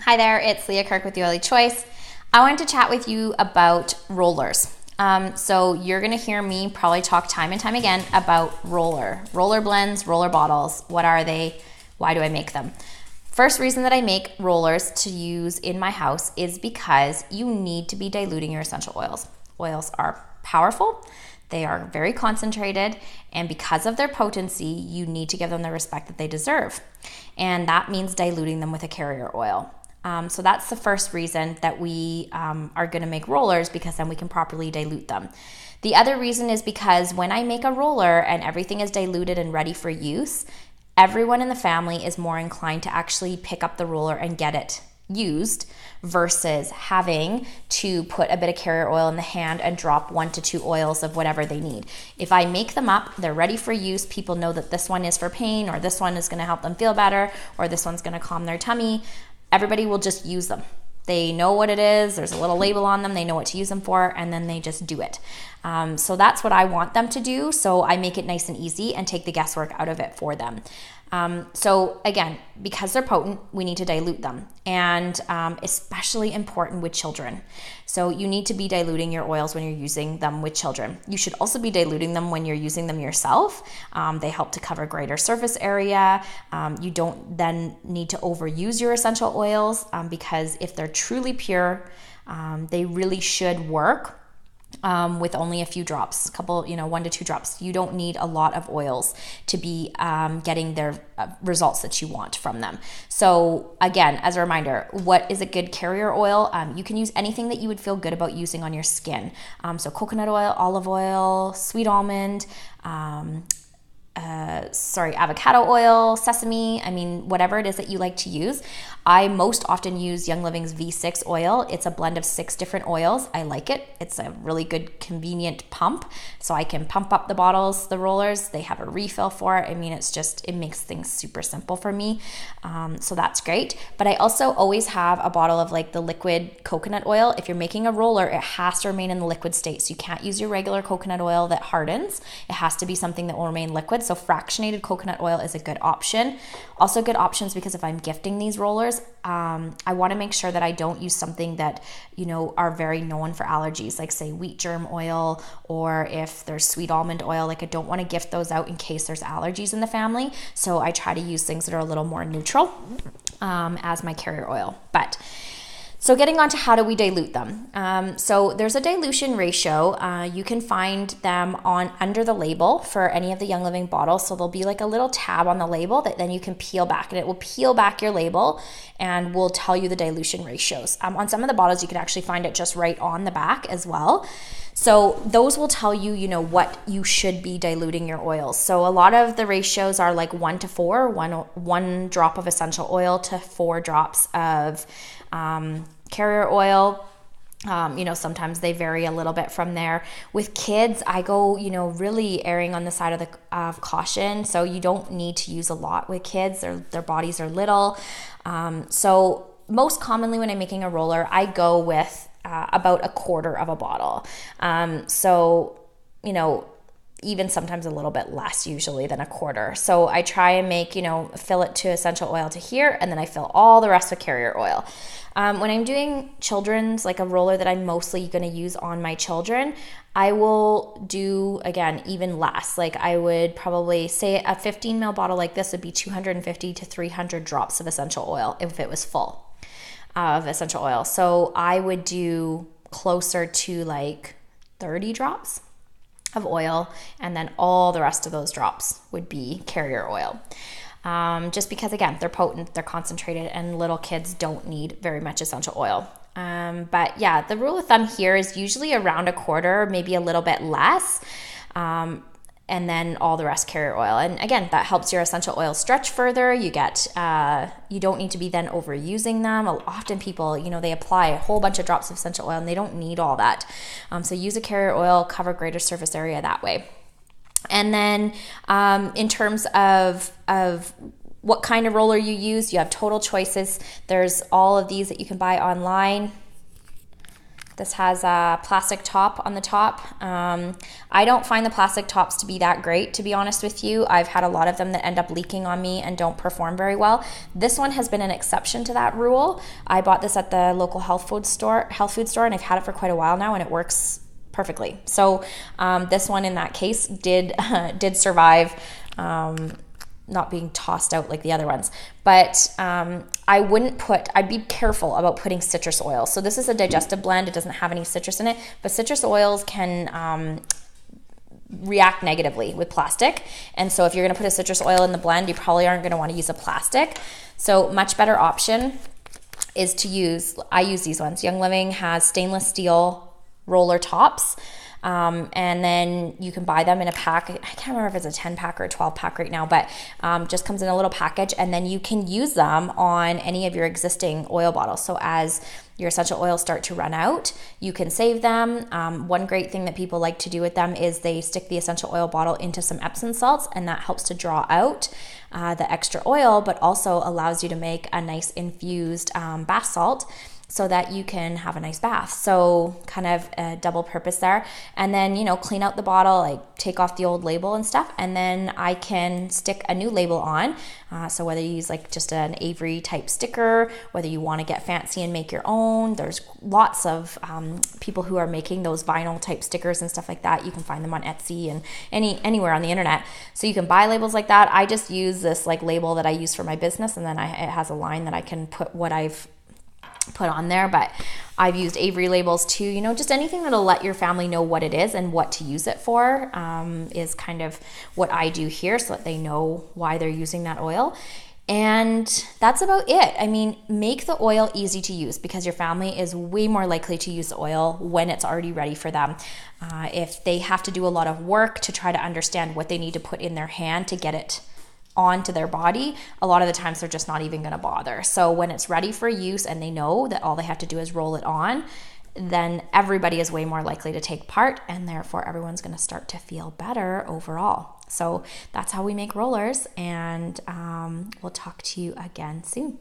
Hi there, it's Leah Kirk with The Oily Choice. I wanted to chat with you about rollers. So you're gonna hear me probably talk time and time again about roller blends, roller bottles. What are they? Why do I make them? First reason that I make rollers to use in my house is because you need to be diluting your essential oils. Oils are powerful, they are very concentrated, and because of their potency, you need to give them the respect that they deserve. And that means diluting them with a carrier oil. So that's the first reason that we are going to make rollers, because then we can properly dilute them. The other reason is because when I make a roller and everything is diluted and ready for use, everyone in the family is more inclined to actually pick up the roller and get it used versus having to put a bit of carrier oil in the hand and drop 1 to 2 oils of whatever they need. If I make them up, they're ready for use. People know that this one is for pain, or this one is going to help them feel better, or this one's going to calm their tummy. Everybody will just use them. They know what it is. There's a little label on them. They know what to use them for, and then they just do it. So that's what I want them to do. So I make it nice and easy and take the guesswork out of it for them. So again, because they're potent, we need to dilute them, and especially important with children. So you need to be diluting your oils when you're using them with children. You should also be diluting them when you're using them yourself. They help to cover greater surface area. You don't then need to overuse your essential oils because if they're truly pure, they really should work with only a few drops, a couple, 1 to 2 drops. You don't need a lot of oils to be getting their results that you want from them. So again, as a reminder, what is a good carrier oil? You can use anything that you would feel good about using on your skin. So coconut oil, olive oil, sweet almond, avocado oil, sesame, whatever it is that you like to use. I most often use Young Living's V6 oil. It's a blend of 6 different oils. I like it. It's a really good, convenient pump. So I can pump up the bottles, the rollers. They have a refill for it. It makes things super simple for me. So that's great. But I also always have a bottle of the liquid coconut oil. If you're making a roller, it has to remain in the liquid state. So you can't use your regular coconut oil that hardens. It has to be something that will remain liquid. So fractionated coconut oil is a good option. Also good options because if I'm gifting these rollers, I want to make sure that I don't use something that, are very known for allergies, like say wheat germ oil, or if there's sweet almond oil, I don't want to gift those out in case there's allergies in the family. So I try to use things that are a little more neutral as my carrier oil. So getting on to how do we dilute them. So there's a dilution ratio. You can find them under the label for any of the Young Living bottles. So there'll be a little tab on the label that then you can peel back, and it will peel back your label and will tell you the dilution ratios. On some of the bottles, you can actually find it just right on the back as well. So those will tell you, what you should be diluting your oils. So a lot of the ratios are 1 to 4, one drop of essential oil to 4 drops of carrier oil. Sometimes they vary a little bit from there. With kids, I go, really erring on the side of caution. So you don't need to use a lot with kids. Their bodies are little. So most commonly when I'm making a roller, I go with about a quarter of a bottle. Even sometimes a little bit less usually than a quarter. So I try and fill it to essential oil to here, and then I fill all the rest with carrier oil. When I'm doing children's, a roller that I'm mostly going to use on my children, I will do, again, even less. I would probably say a 15 ml bottle like this would be 250 to 300 drops of essential oil if it was full of essential oil. So I would do closer to 30 drops of oil, and then all the rest of those drops would be carrier oil. Just because, again, they're potent, they're concentrated, and little kids don't need very much essential oil. But yeah, the rule of thumb here is usually around a quarter, maybe a little bit less. And then all the rest carrier oil. And again, that helps your essential oil stretch further. You don't need to be then overusing them. Often people, they apply a whole bunch of drops of essential oil and they don't need all that. So use a carrier oil, cover greater surface area that way. And then in terms of what kind of roller you use, you have total choices. There's all of these that you can buy online. This has a plastic top on the top. I don't find the plastic tops to be that great, to be honest with you. I've had a lot of them that end up leaking on me and don't perform very well. This one has been an exception to that rule. I bought this at the local health food store, and I've had it for quite a while now, and it works perfectly. So this one in that case did survive. Not being tossed out like the other ones, but I'd be careful about putting citrus oil. So this is a digestive blend. It doesn't have any citrus in it, but citrus oils can react negatively with plastic. And so if you're going to put a citrus oil in the blend, you probably aren't going to want to use a plastic. So much better option is I use these ones. Young Living has stainless steel roller tops. And then you can buy them in a pack. I can't remember if it's a 10 pack or a 12 pack right now, but just comes in a little package, and then you can use them on any of your existing oil bottles. So as your essential oils start to run out, you can save them. One great thing that people like to do with them is they stick the essential oil bottle into some Epsom salts, and that helps to draw out the extra oil, but also allows you to make a nice infused bath salt, so that you can have a nice bath. So kind of a double purpose there. And then, clean out the bottle, like take off the old label and stuff. And then I can stick a new label on. So whether you use like just an Avery type sticker, whether you want to get fancy and make your own, there's lots of people who are making those vinyl type stickers and stuff like that. You can find them on Etsy and anywhere on the internet. So you can buy labels like that. I just use this like label that I use for my business, and then it has a line that I can put what I've put on there. But I've used Avery labels too, just anything that'll let your family know what it is and what to use it for is kind of what I do here, so that they know why they're using that oil. And that's about it. I mean, make the oil easy to use, because your family is way more likely to use the oil when it's already ready for them. If they have to do a lot of work to try to understand what they need to put in their hand to get it onto their body, a lot of the times they're just not even going to bother. So when it's ready for use and they know that all they have to do is roll it on, then everybody is way more likely to take part, and therefore everyone's going to start to feel better overall. So that's how we make rollers, and we'll talk to you again soon.